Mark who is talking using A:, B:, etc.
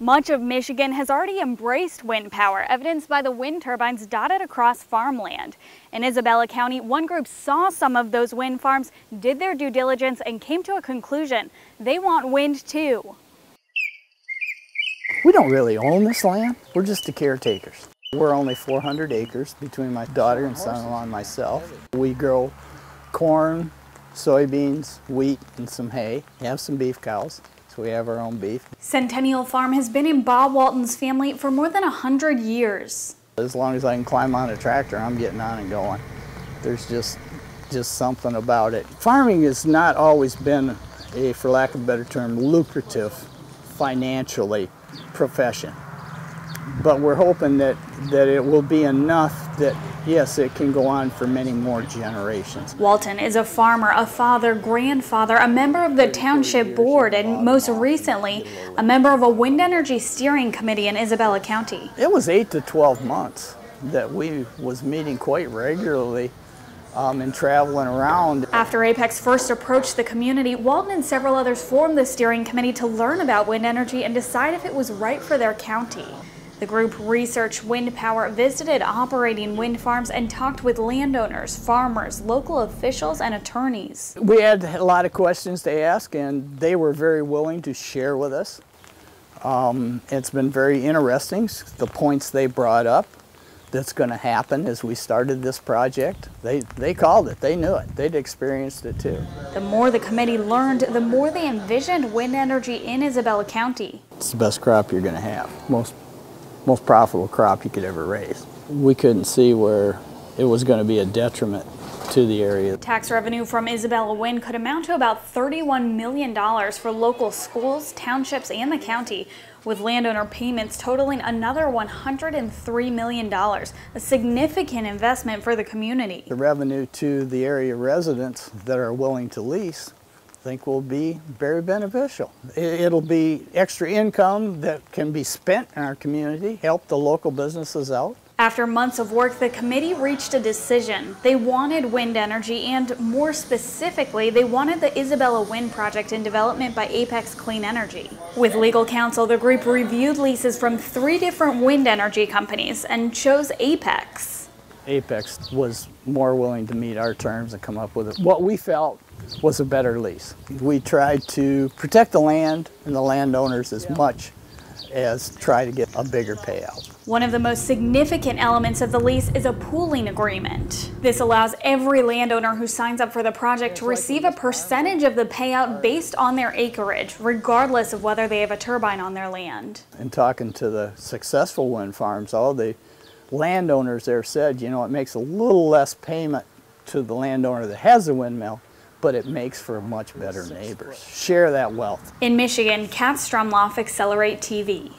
A: Much of Michigan has already embraced wind power, evidenced by the wind turbines dotted across farmland. In Isabella County, one group saw some of those wind farms, did their due diligence, and came to a conclusion. They want wind too.
B: We don't really own this land. We're just the caretakers. We're only 400 acres between my daughter and son-in-law and myself. We grow corn, soybeans, wheat, and some hay. We have some beef cows. So we have our own beef.
A: Centennial Farm has been in Bob Walton's family for more than 100 years.
B: As long as I can climb on a tractor, I'm getting on and going. There's just something about it. Farming has not always been a, for lack of a better term, lucrative financially profession. But we're hoping that it will be enough that, yes, it can go on for many more generations.
A: Walton is a farmer, a father, grandfather, a member of the township board, and most recently, a member of a wind energy steering committee in Isabella County.
B: It was 8 to 12 months that we was meeting quite regularly and traveling around.
A: After Apex first approached the community, Walton and several others formed the steering committee to learn about wind energy and decide if it was right for their county. The group researched wind power, visited operating wind farms, and talked with landowners, farmers, local officials, and attorneys.
B: We had a lot of questions to ask, and they were very willing to share with us. It's been very interesting, the points they brought up that's going to happen as we started this project. They called it, they knew it, they'd experienced it too.
A: The more the committee learned, the more they envisioned wind energy in Isabella County.
B: It's the best crop you're going to have. Most profitable crop you could ever raise. We couldn't see where it was going to be a detriment to the area.
A: Tax revenue from Isabella Wind could amount to about $31 million for local schools, townships, and the county, with landowner payments totaling another $103 million, a significant investment for the community.
B: The revenue to the area residents that are willing to lease I think will be very beneficial. It'll be extra income that can be spent in our community, help the local businesses out.
A: After months of work, the committee reached a decision. They wanted wind energy, and more specifically, they wanted the Isabella Wind Project in development by Apex Clean Energy. With legal counsel, the group reviewed leases from 3 different wind energy companies and chose Apex.
B: Apex was more willing to meet our terms and come up with what we felt was a better lease. We tried to protect the land and the landowners as much as try to get a bigger payout.
A: One of the most significant elements of the lease is a pooling agreement. This allows every landowner who signs up for the project to receive a percentage of the payout based on their acreage, regardless of whether they have a turbine on their land.
B: In talking to the successful wind farms, all the landowners there said, you know, it makes a little less payment to the landowner that has the windmill, but it makes for much better neighbors. Share that wealth.
A: In Michigan, Kat Strumloff, Accelerate TV.